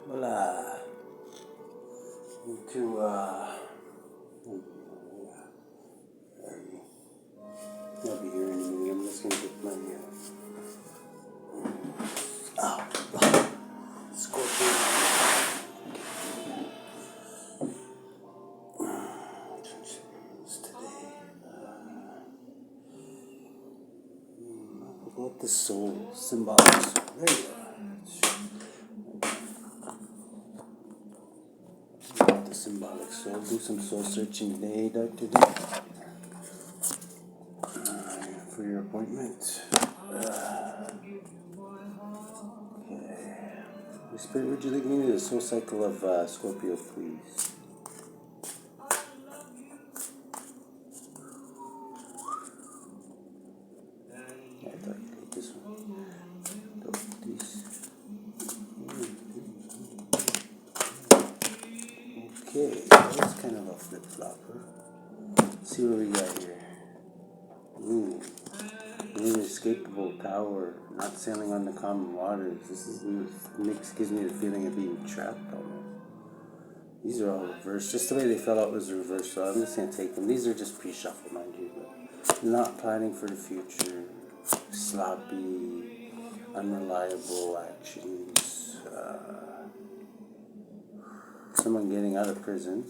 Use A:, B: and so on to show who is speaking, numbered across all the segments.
A: Hola. To I'll be here in a minute. I'm just gonna get my Scorpio. Today. About the soul, symbolic soul. There you go. About the symbolic soul. Do some soul searching today, Dr.Death. For your appointment. Spirit, would you lead me to the soul cycle of Scorpio, please? I thought you did this one. Okay, that's kind of a flip-flopper. Let's see what we got here. Inescapable power, not sailing on the common waters. This gives me the feeling of being trapped almost. These are all reversed. Just the way they fell out was reversed, so I'm just going to take them. These are just pre-shuffle, mind you, but not planning for the future, sloppy, unreliable actions, someone getting out of prison,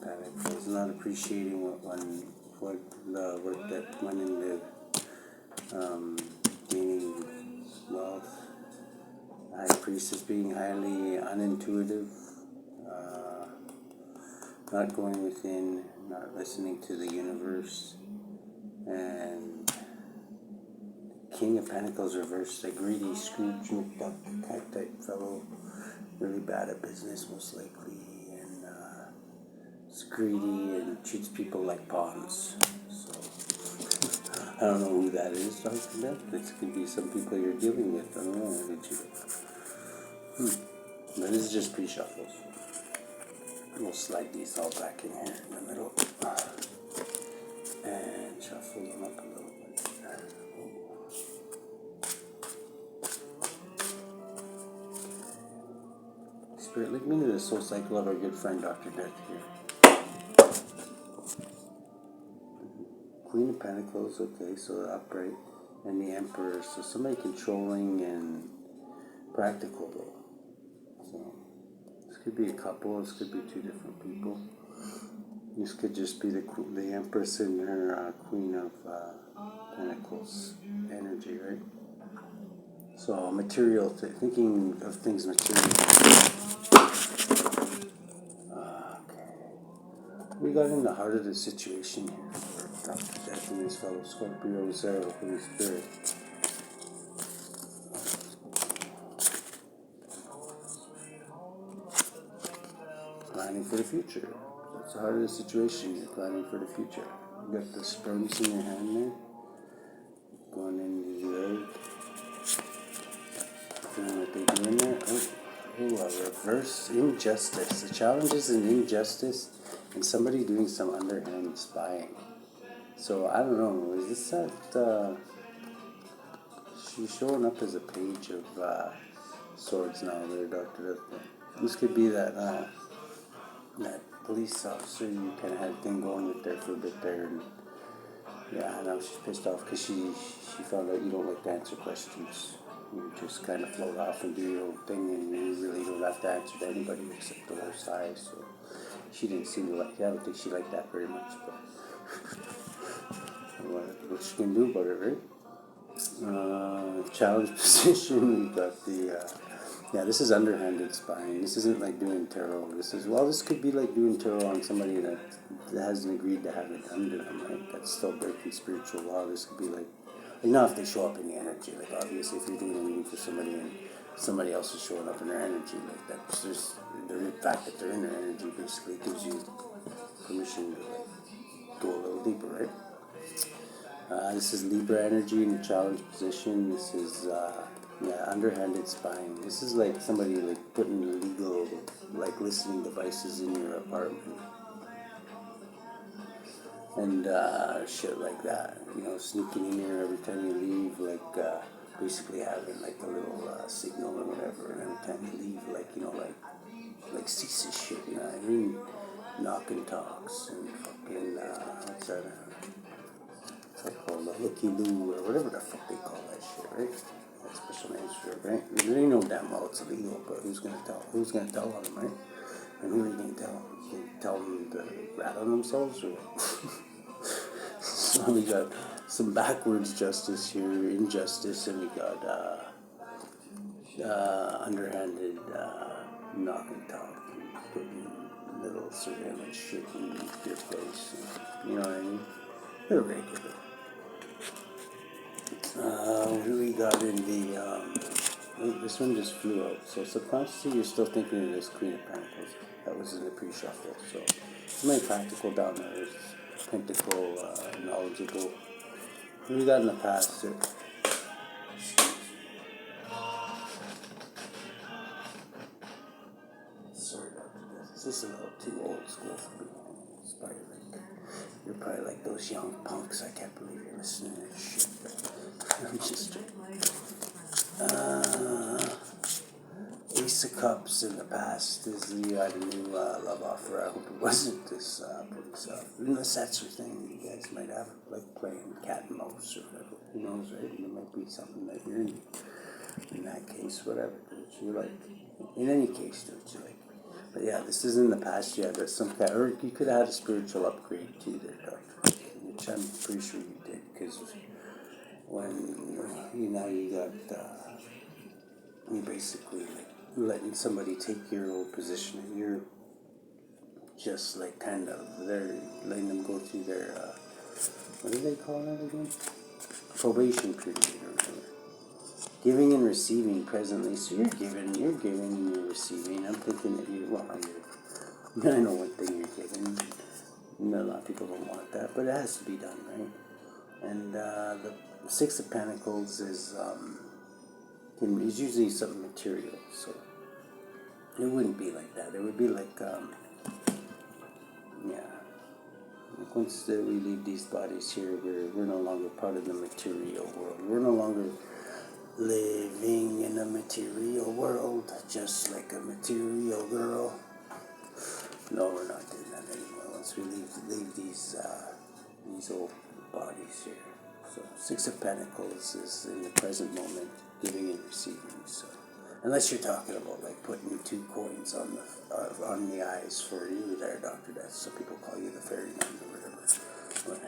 A: panic, not appreciating what the work that went into gaining wealth. High priestess being highly unintuitive, not going within, not listening to the universe, and King of Pentacles reversed, a greedy Scrooge McDuck type fellow, really bad at business most likely, and is greedy and treats people like pawns. So I don't know who that is, Dr. Death. This could be some people you're dealing with. I don't know. Why did you? But this is just pre-shuffles. We'll slide these all back in here in the middle and shuffle them up a little bit. Spirit, lead me to the soul cycle of our good friend Dr. Death here. Queen of Pentacles, okay, so the upright, and the Emperor, so somebody controlling and practical though. So this could be a couple, this could be two different people. This could just be the Empress and her Queen of Pentacles energy, right? So material, thinking of things material. We got in the heart of the situation here for Dr. Death and his fellow Scorpios there with Holy Spirit. Planning for the future. That's the heart of the situation. You're planning for the future. You got the sperms in your hand there. Going into the egg. Doing what they do in there. A reverse injustice. The challenge is an injustice and somebody doing some underhand spying. So I don't know. Is this that? She's showing up as a page of swords now there, Dr. Death. This could be that police officer you kind of had a thing going with there for a bit there. And yeah, now she's pissed off because she found out you don't like to answer questions. You just kind of float off and do your own thing, and you really don't have to answer to anybody except the Most High. So she didn't seem to like. I don't think she liked that very much. But what she can do about it, right? Challenge position. We got the. This is underhanded spying. This isn't like doing tarot. This could be like doing tarot on somebody that hasn't agreed to have it done to them, right? That's still breaking spiritual law. This could be like if they show up in the energy. Like obviously, if you're doing a reading for somebody and somebody else is showing up in their energy, like that, the fact that they're in their energy basically gives you permission to like go a little deeper, right? This is Libra energy in the challenge position. This is underhanded spying. This is like somebody like putting illegal like listening devices in your apartment and shit like that. Sneaking in here every time you leave, like basically having like a little signal or whatever, and every time you leave, like ceases shit, you know what I mean? Knock and talks and fucking what's that? What's that called? Looky loo or whatever the fuck they call that shit, right? That's special names for it, right? They know damn well it's illegal, but who's gonna tell? Who's gonna tell on them, right? And who are you gonna tell? You can tell them to rat on themselves or what? So we got some backwards justice here, injustice, and we got underhanded knock and talk and putting little surveillance shit in your face. And, you know what I mean? They're regular. What do we got in the? This one just flew out. So subconsciously, you're still thinking of this Queen of Pentacles. That was in the pre-shuffle. So something practical down there. There's Pentacle, knowledgeable. What do we got in the past? Here? Sorry, Dr.Death. This is a little too old school for me. It's probably like, you're probably like those young punks. I can't believe you're listening to this shit. I'm just joking. Ace of Cups in the past is you had a new love offer. I hope it wasn't this police offer. Unless that's your thing, you guys might have like playing cat and mouse or whatever. Who knows, right? It might be something that you're in that case, whatever. Do what you like. In any case, do what you like. But yeah, this is in the past. Yeah, there's some kind, or you could have had a spiritual upgrade too there, Doctor. Which I'm pretty sure you did, because when you got you basically like letting somebody take your old position, and you're just like kind of they're letting them go through their what do they call that again? Probation period or whatever. Giving and receiving presently. So you're giving and you're receiving. I'm thinking that I know one thing you're giving. A lot of people don't want that, but it has to be done, right? And the Six of Pentacles is usually something material, so it wouldn't be like that. It would be like, like once we leave these bodies here, we're no longer part of the material world. We're no longer living in a material world, just like a material girl. No, we're not doing that anymore. Once we leave these old bodies here. So Six of Pentacles is in the present moment, giving and receiving. So unless you're talking about like putting 2 coins on the eyes for you there, Dr. Death. Some people call you the fairyman or whatever. But,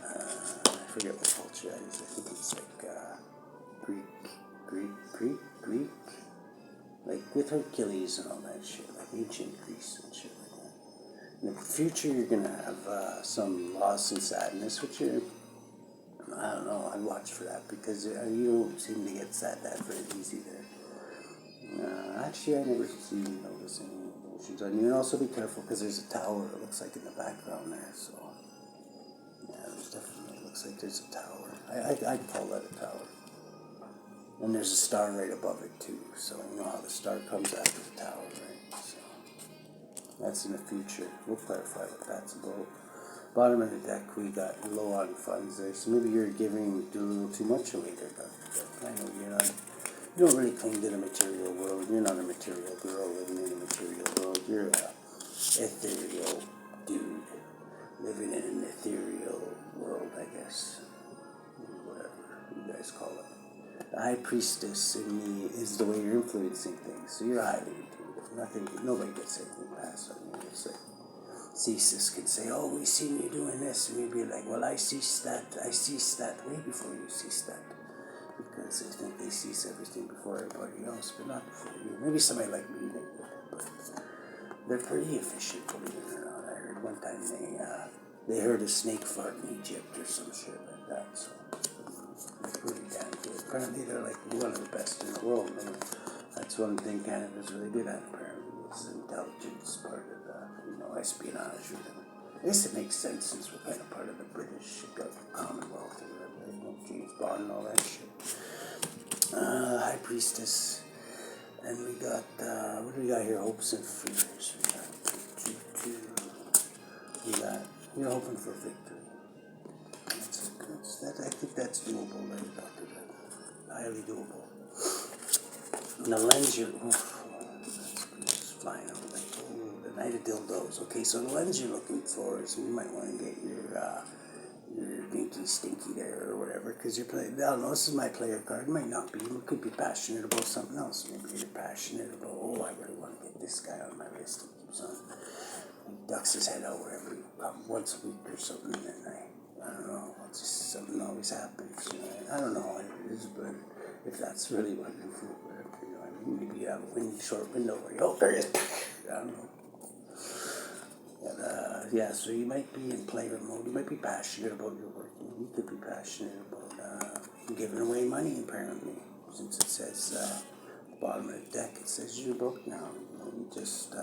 A: I forget what culture that is. I think it's like Greek, like with Hercules and all that shit, like ancient Greece and shit like that. In the future, you're gonna have some loss and sadness, which I don't know. I'd watch for that because you don't seem to get sad that very easy there. Actually, I never seem to notice any emotions on you. And also be careful because there's a tower. It looks like in the background there. So yeah, there's definitely looks like there's a tower. I'd call that a tower. And there's a star right above it too. So you know how the star comes after the tower, right? So that's in the future. We'll clarify what that's about. Bottom of the deck, we got low on funds there, so maybe you're giving a little too much away there, Dr. I know you don't really cling to the material world. You're not a material girl living in a material world. You're a ethereal dude living in an ethereal world, I guess. Whatever you guys call it. The High Priestess is the way you're influencing things, so you're highly intuitive. Nobody gets anything past on you. It's like, Ceases can say, oh, we seen you doing this, and you'd be like, well, I ceased that way before you ceased that, because I think they cease everything before everybody else, but not before you. Maybe somebody like me, but they're pretty efficient, believe it or not. I heard one time they heard a snake fart in Egypt or some shit like that, so they're pretty damn good. Apparently they're like one of the best in the world, and that's one thing Canada's really good at, apparently, is the intelligence part of espionage. I guess it makes sense since we're kind of part of the British Commonwealth or whatever, James Bond and all that shit. High Priestess. And we got, what do we got here? Hopes and fears. You're hoping for victory. I think that's doable there, Dr. Death. highly doable. And the lens you're, oof, that's flying out like, oh, the night of dildos. Okay, so the lens you're looking for is, you might want to get your dinky stinky there or whatever, because you're playing, I don't know, this is my player card. It might not be. You could be passionate about something else. Maybe you're passionate about, oh, I really want to get this guy on my list. He keeps on, he ducks his head out every once a week or something, and I don't know, it's just something always happens. You know? I don't know what it is, but if that's really what you feel, you know, I mean, maybe you have a short window where you, oh, there he is. I don't know. But, yeah, so you might be in player mode. You might be passionate about your work. You could be passionate about giving away money, apparently, since it says at the bottom of the deck, it says you're broke now. You just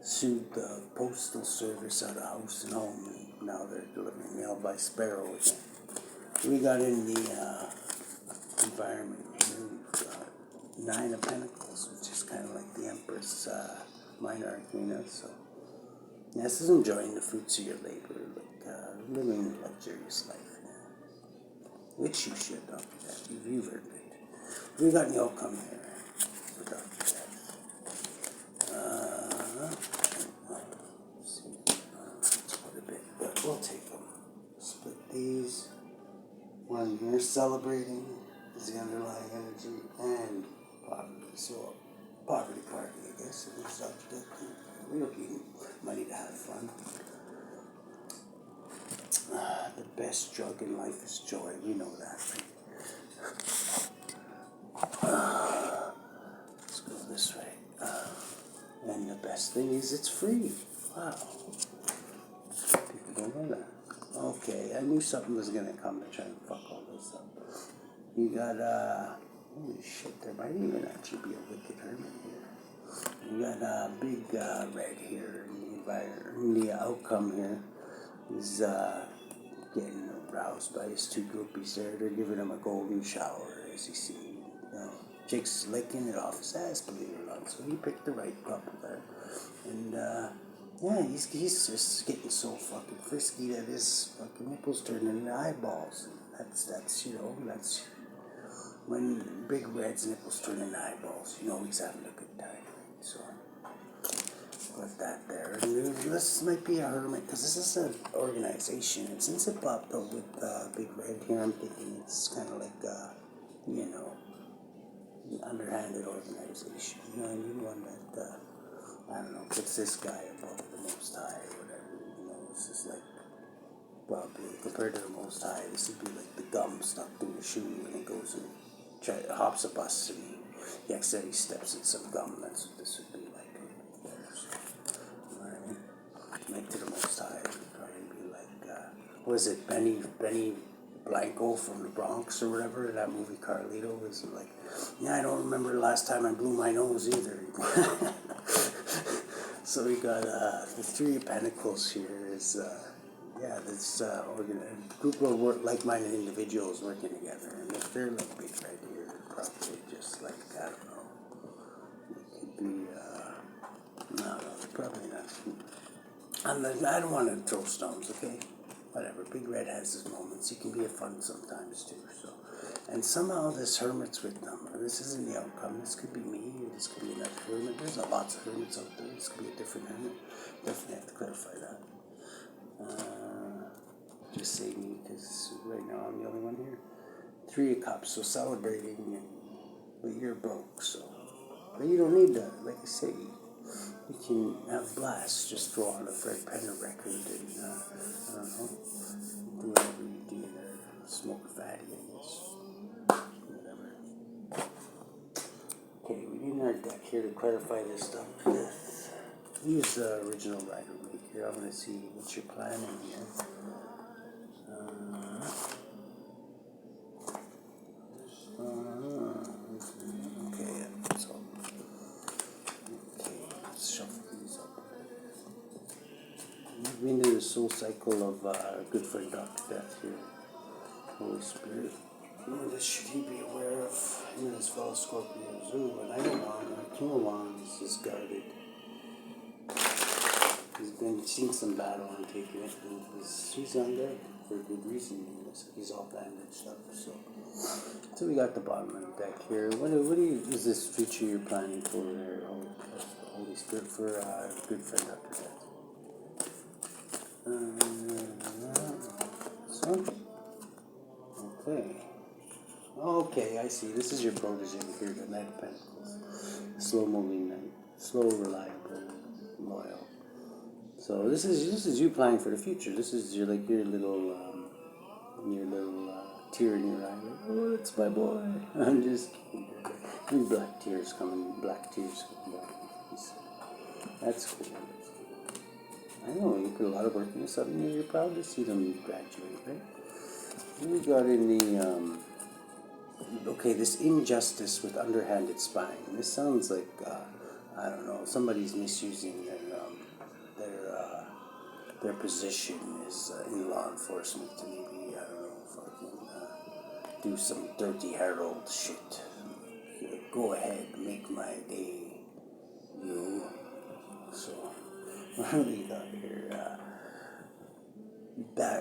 A: sued the postal service out of house and home, and now they're delivering mail by sparrow again. We got in the environment here. We've got 9 of Pentacles, which is kind of like the Empress minor arcana, so. Yeah, this is enjoying the fruits of your labor, like living a luxurious life, which you should, Dr.Death. You've earned it. We got the outcome here for Dr.Death. Let's see, it's quite a bit, but we'll take them. Split these. One here, celebrating is the underlying energy, and poverty. So, poverty party, I guess, it is Dr.Death. We don't need money to have fun. The best drug in life is joy. We know that, right? Let's go this way. And the best thing is it's free. Wow. People don't know that. Okay, I knew something was going to come to try and fuck all this up. You got, holy shit, there might even actually be a wicked hermit here. You got a big red here in the environment. The outcome here is getting aroused by his 2 groupies there. They're giving him a golden shower, as you see. You know, Jake's licking it off his ass, believe it or not. So he picked the right couple there. And yeah, he's just getting so fucking frisky that his fucking nipples turn into eyeballs. And that's you know, that's when Big Red's nipples turn into eyeballs. You know he's having a good time. So, put that there. And this might be a hermit, because this is an organization. And since it popped up with Big Red here, I'm thinking it's kind of like, you know, an underhanded organization. You know, I mean, one that, I don't know, puts this guy above the Most High or whatever. You know, this is like, probably, compared to the Most High, this would be like the gum stuck to a shoe, and it goes and hops a bus, and he accidentally steps in some gum. That's what this would be like there. So, right. Like to the Most High, it would probably be like, what is it, Benny Blanco from the Bronx or whatever, that movie Carlito was like, yeah, I don't remember the last time I blew my nose either. So we got the 3 of Pentacles here is, yeah, this group of like-minded individuals working together, and if they're like Big Red here, probably just like, I don't know, it could be, no, probably not. I don't want to throw stones, okay? Whatever, Big Red has his moments. He can be a fun sometimes too, so. And somehow this hermit's with them, or this isn't the outcome. This could be me, or this could be another hermit. There's lots of hermits out there. This could be a different hermit. Definitely have to clarify that. Just say me, because right now I'm the only one here. 3 of Cups, so celebrating, but you're broke, so. But you don't need that, like I say. You can have blasts, just throw on a Fred Penner record and, I don't know, do whatever you do there. Smoke a fatty, I guess. Whatever. Okay, we need our deck here to clarify this stuff. Use the original Rider-Waite here. I'm going to see what you're planning here. Okay, yeah, so. Okay, let's shuffle these up. Move into the soul cycle of good friend Dr.Death here. Holy Spirit. What should he be aware of? Him and his fellow Scorpios. Ooh, and I don't want him. King of Wands is guarded. He's seen some battle and taken it, and he's on deck for a good reason. He's all bandaged up, so it's So we got the bottom of the deck here. What is this future you're planning for there, Holy Spirit, for good friend Dr. Death? This one? Okay. Okay, I see. This is your protege here, the Knight of Pentacles. Slow moving knight. Slow, reliable, loyal. So this is you planning for the future. This is your little tear in your eye. Like, oh, it's my boy. I'm just kidding. Black tears coming back. That's cool. I know, you put a lot of work into something and you're proud to see them graduate, right? We got in the, okay, this injustice with underhanded spying. This sounds like, I don't know, somebody's misusing their position is in law enforcement to maybe, I don't know, fucking do some dirty Harold shit. Go ahead, make my day, you. So, what do we got here?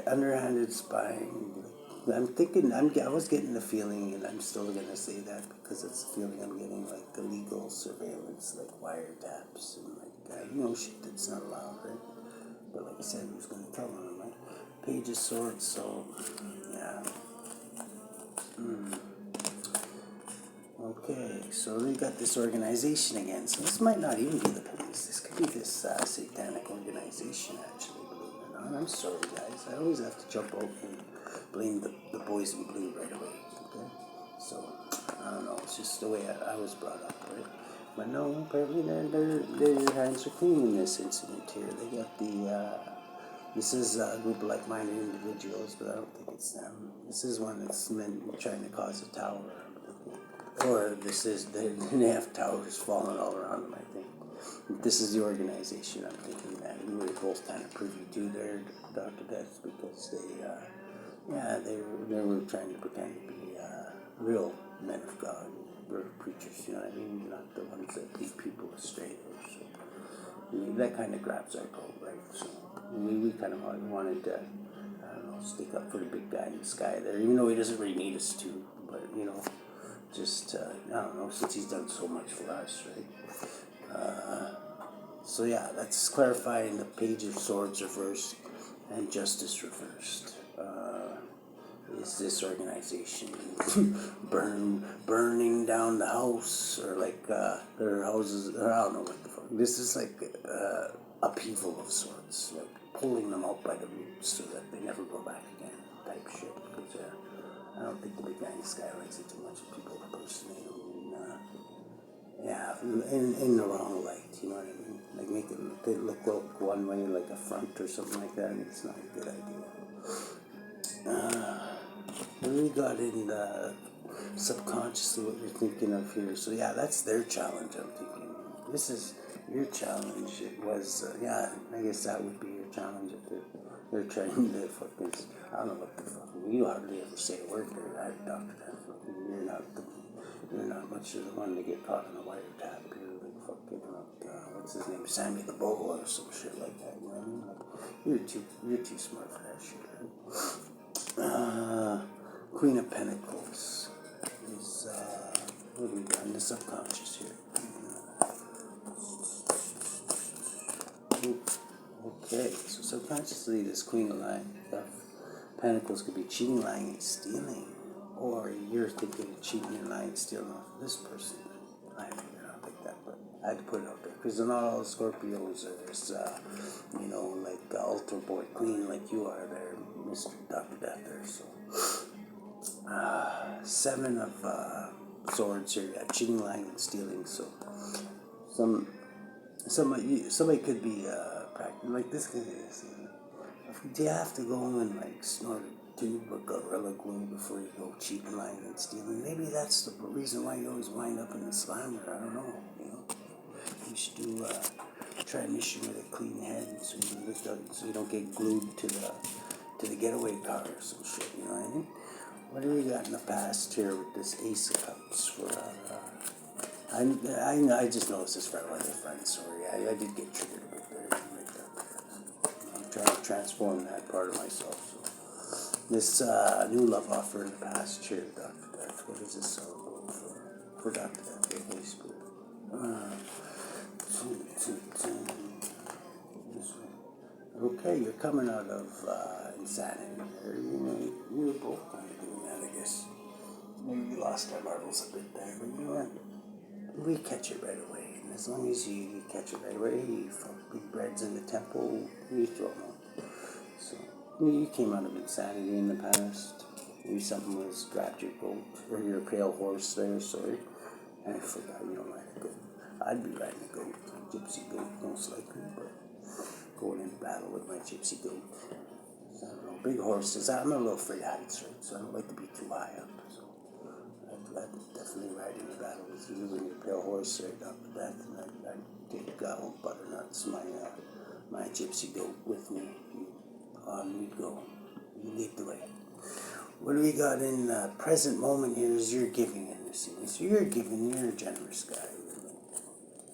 A: Underhanded spying. I was getting the feeling, and I'm still gonna say that because it's the feeling I'm getting, like illegal surveillance, like wiretaps and shit that's not allowed, right? But like I said, who's gonna tell them, right? Page of Swords, so yeah. Okay, so we got this organization again. So this might not even be the police. This could be this satanic organization, actually, believe it or not. I'm sorry, guys. I always have to jump out and blame the boys in blue right away, okay? So, I don't know. It's just the way I was brought up, right? But no, apparently their hands are clean in this incident here. They got this is a group of like-minded individuals, but I don't think it's them. This is one that's trying to cause a tower. Or this is, they have towers falling all around them, I think. This is the organization I'm thinking that we were both kind of privy to there, Dr. Death, because they were trying to pretend to be real men of God, real preachers, you know what I mean? Not the ones that lead people astray. So that kind of grabs our goat, right? So we kind of wanted to, I don't know, stick up for the big guy in the sky there, even though he doesn't really need us to, but, just, I don't know, since he's done so much for us, right? So yeah, that's clarifying the Page of Swords reversed and Justice reversed. Is this organization burning down the house, or like their houses, or I don't know what the fuck. This is like upheaval of sorts, like pulling them out by the roots so that they never go back again, type shit. Because I don't think the big guy in the sky likes it too much if people impersonate him in the wrong light, you know what I mean? Like make it look one way, like a front or something like that, and it's not a good idea. What do we got in the subconsciously what you're thinking of here? So yeah, that's their challenge, I'm thinking. This is your challenge. It was, I guess that would be your challenge if they're trying to fucking, I don't know what the fuck, you hardly ever say a word there, Dr. Death. You're not much of the one to get caught in a wiretap. You're like fucking, what's his name, Sammy the Bull or some shit like that, you know what I mean? Like, you're too smart for that shit, right? Queen of Pentacles is, what do we got in the subconscious here? Okay, so subconsciously this Queen of Pentacles could be cheating, lying, and stealing. Or you're thinking of cheating and lying and stealing off of this person. I don't think that, but I had to put it out there. Because not all Scorpios are this, like altar boy queen like you are there, Mr. Dr. Death there. So, 7 of swords here. Yeah, cheating, lying, and stealing. So, somebody could be practicing like this guy is. Do you have to go and like snort a tube of Gorilla Glue before you go cheating, lying, and stealing? Maybe that's the reason why you always wind up in the slammer. I don't know. You should do try a mission with a clean head so you don't get glued to the getaway car or some shit. You know what I mean? What do we got in the past here with this Ace of Cups for? I just noticed this for one of their friends. Sorry, I did get triggered a bit there. I'm trying to transform that part of myself. So this new love offer in the past, cheer, Dr. Death. forget it's a cell for Dr.Death, the Holy Spirit. This way. Okay, you're coming out of insanity there. You're both kind of doing that, I guess. Maybe we lost our marbles a bit there, but you know what? We catch it right away. And as long as you catch it right away, you big breads in the temple, you throw them out. So, you came out of insanity in the past. Maybe something was grabbed your goat, or your pale horse there, sorry. And I forgot you don't ride a goat. I'd be riding a goat, a gypsy goat, most likely, but going into battle with my gypsy goat. So, I don't know, big horses, I'm a little afraid of heights, right? So I don't like to be too high up. So I'd definitely ride into battle with you and your pale horse right up to death, and I'd take old Butternuts, my gypsy goat, with me. On we'd go. You lead the way. What do we got in the present moment here is you're giving and receiving. So you're giving, you're a generous guy.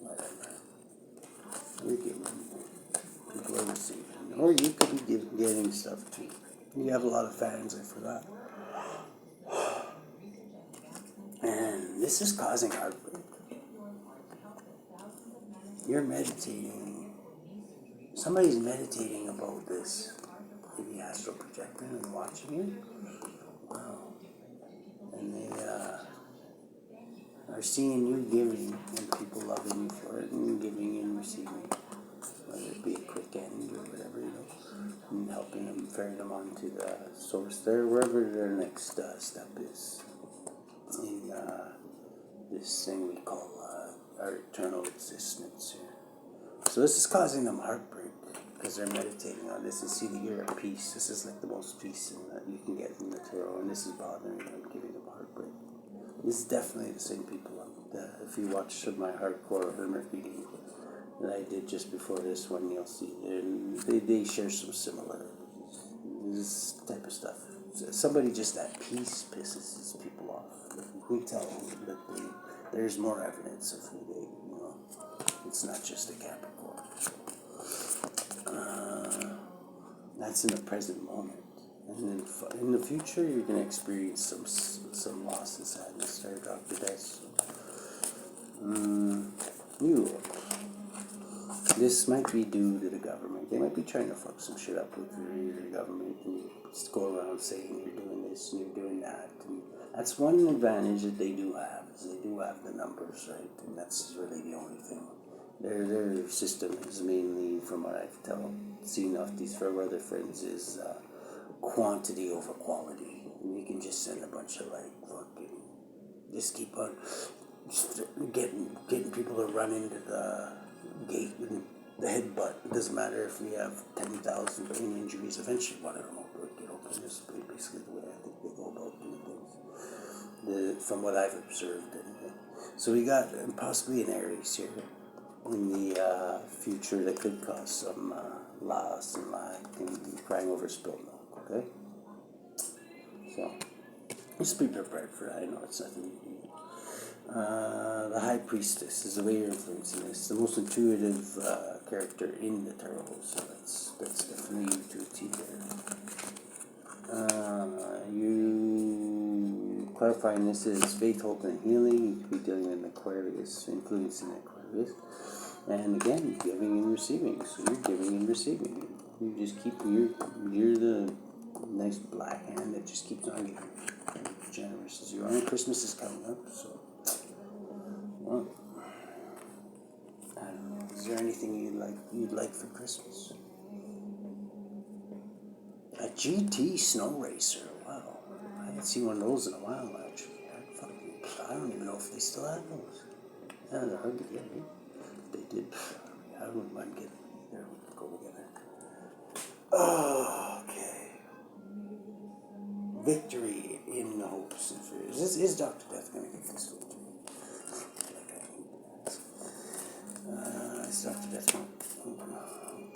A: Whatever. You're giving. People are receiving. Or you could be getting stuff too. You have a lot of fans, I forgot. And this is causing heartbreak. You're meditating. Somebody's meditating about this. Maybe astral projecting and watching you. Wow. And they are seeing you giving and people loving you for it, and giving and receiving. Whether it be a quick end or whatever, and helping them ferry them on to the source there, wherever their next step is in this thing we call our eternal existence here. So this is causing them heartbreak because they're meditating on this and see that you're at peace. This is like the most peace that you can get from the tarot, and this is bothering them, giving them heartbreak. This is definitely the same people. If you watch my hardcore hermit reading that I did just before this one, you'll see they share some similarities. This type of stuff. Somebody just at peace pisses people off. We tell them that there's more evidence of who they, it's not just a Capricorn. That's in the present moment. And then in the future, you're going to experience some loss and sadness there, Dr.Death. This might be due to the government. They might be trying to fuck some shit up with your government and just go around saying you're doing this and you're doing that. And that's one advantage that they do have, is they do have the numbers, right? And that's really the only thing. Their system is mainly, from what I've seen off these fair-weather friends, is quantity over quality. And you can just send a bunch of fucking, just keep on getting people to run into the gate with the headbutt. It doesn't matter if we have 10,000 brain injuries. Eventually, one of them will get open. This is basically the way I think they go about doing things. From what I've observed, anyway. So we got possibly an Aries here in the future that could cause some loss and lack and crying over spilled milk. Okay, so just be prepared for that. I know it's nothing. The High Priestess is the way you're influencing this. The most intuitive character in the tarot, so that's definitely you to a T there. You clarifying this is faith, hope, and healing. You could be dealing with Aquarius, influencing Aquarius, and again, giving and receiving. So you're giving and receiving. You just keep you're the nice black hand that just keeps on giving. Generous as you are. And Christmas is coming up, so. Well, I don't know. Is there anything you'd like for Christmas? A GT snow racer. Wow, I haven't seen one of those in a while. Actually, I don't even know if they still have those. Yeah, they're hard to get. Right? If they did, I wouldn't mind getting there. We could go together. Oh, okay. Victory in the hopes and fears. Is Dr.Death going to get this victory? Dr.Death.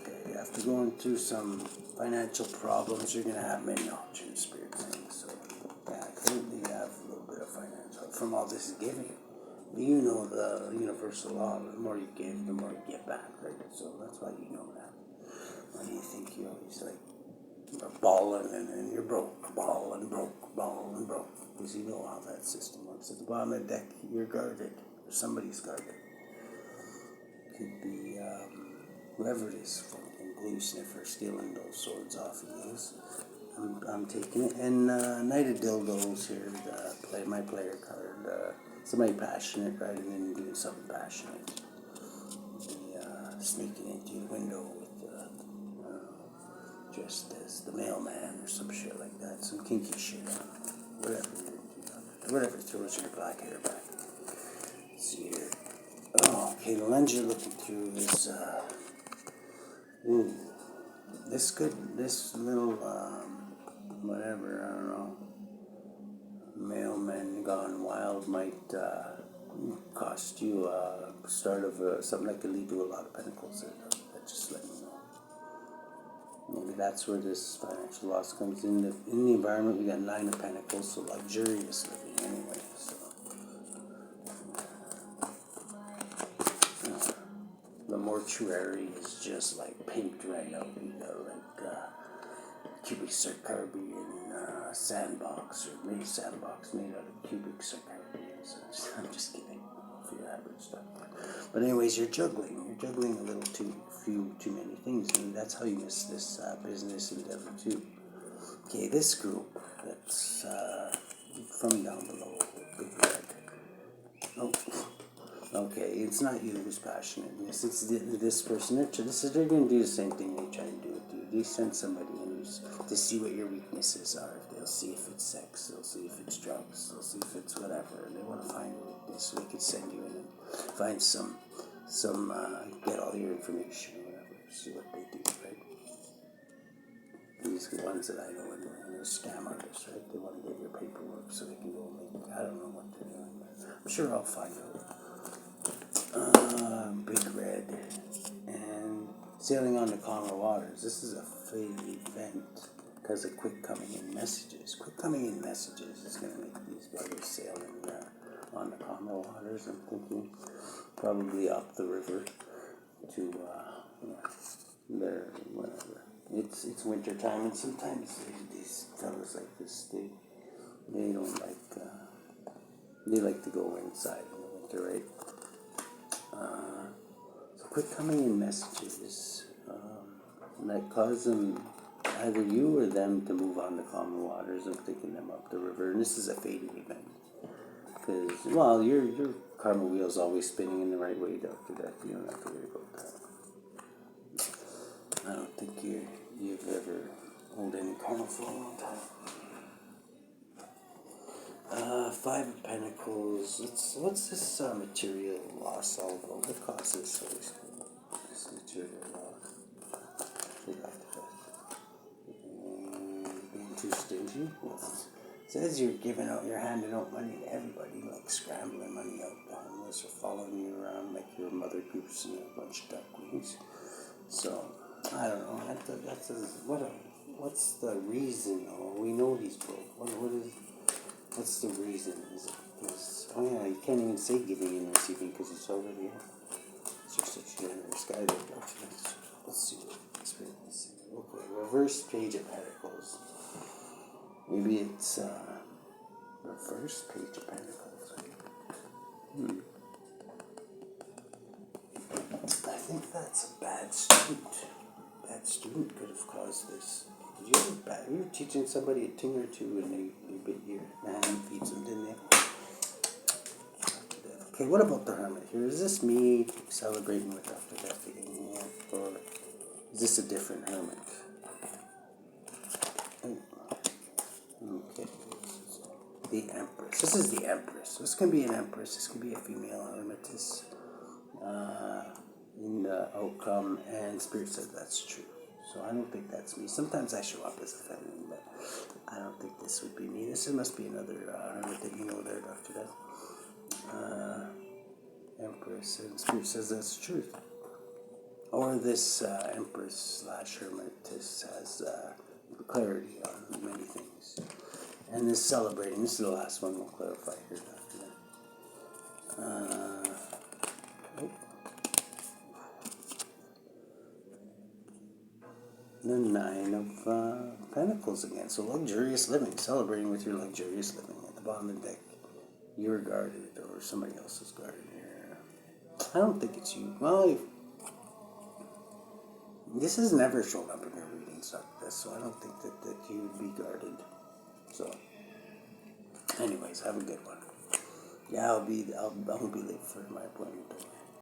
A: Okay, after going through some financial problems, you're going to have many options, Spirit saying. So, yeah, currently you have a little bit of financial from all this giving. You know the universal law. The more you give, the more you get back, right? So that's why you know that. Why do you think you always balling and then you're broke, ball and broke, ball and broke. Because you know how that system works. At the bottom of the deck, you're guarded, or somebody's guarded. Could be whoever it is, fucking glue sniffer, stealing those swords off of you. I'm taking it. And Knight of Dildos here, my player card. Somebody passionate, riding in and doing something passionate. Sneaking into your window with dressed as the mailman or some shit like that, some kinky shit. Whatever you're into, whatever throws your black hair back. See here. Oh, okay. The lens you're looking through is this little whatever, I don't know. Mailman gone wild might cost you start of something that could lead to a lot of pentacles. That just let me know. Maybe that's where this financial loss comes in. In the environment, we got 9 of Pentacles, so luxurious living anyway. So the mortuary is just like pimped right out. We got like cubic zirconia and sandbox, or maybe sandbox made out of cubic zirconia. So I'm just kidding for your average stuff. But anyways, you're juggling a little too many things, and that's how you miss this business endeavor too. Okay, this group that's from down below, Big Red. Oh, okay, it's not you who's passionate in this. It's this person. They're going to do the same thing they try to do with you. They send somebody in to see what your weaknesses are. They'll see if it's sex. They'll see if it's drugs. They'll see if it's whatever. And they want to find your weakness so they can send you in and find some get all your information or whatever. See what they do, right? These are the ones that I know are scam artists, right? They want to get your paperwork so they can go make. I don't know what they're doing, but I'm sure I'll find out. Big Red and sailing on the calmer waters. This is a fate event because of quick coming in messages. Quick coming in messages is going to make these brothers sailing on the calmer waters. I'm thinking probably up the river to there, whatever. It's winter time, and sometimes these fellas like this, they don't like they like to go inside in the winter, right? So quit coming in messages that cause them, either you or them, to move on to calmer waters and taking them up the river. And this is a fated event. Because, well, your karma wheel's always spinning in the right way, Dr.Death. You don't have to worry about that. I don't think you've ever owed any karma for a long time. 5 of Pentacles. What's this material loss all about? What causes this material loss? Being too stingy. It says you're handing out money to everybody, like scrambling money out to homeless or following you around like your mother goose and a bunch of ducklings. So I don't know. What's the reason? Oh, we know he's broke. What's the reason? Is it because, oh yeah, you can't even say giving and receiving because it's already up. You're such a generous guy there, Let's see. Okay, reverse page of Pentacles. Maybe it's reverse page of Pentacles. I think that's a bad student. Bad student could have caused this. You were teaching somebody a thing or two and they bit your hand feeds them, didn't they? Okay, what about the Hermit here? Is this me celebrating with Dr. Death again here? Or is this a different Hermit? Okay. The Empress. This is the Empress. This can be an Empress. This can be a female Hermetess. In the outcome, and Spirit says that's true. So I don't think that's me. Sometimes I show up as a feminine, but I don't think this would be me. This must be another Hermit that you know there, Dr. Death. Empress, and Spirit says that's the truth. Or this Empress / Hermetess has clarity on many things. And this celebrating, this is the last one we'll clarify here, Dr. Death. The 9 of Pentacles again. So luxurious living, celebrating with your luxurious living at the bottom of the deck. You're guarded, or somebody else is guarded here. I don't think it's you. Well, this has never shown up in your readings like this, so I don't think that you would be guarded. So, anyways, have a good one. Yeah, I won't be late for my appointment.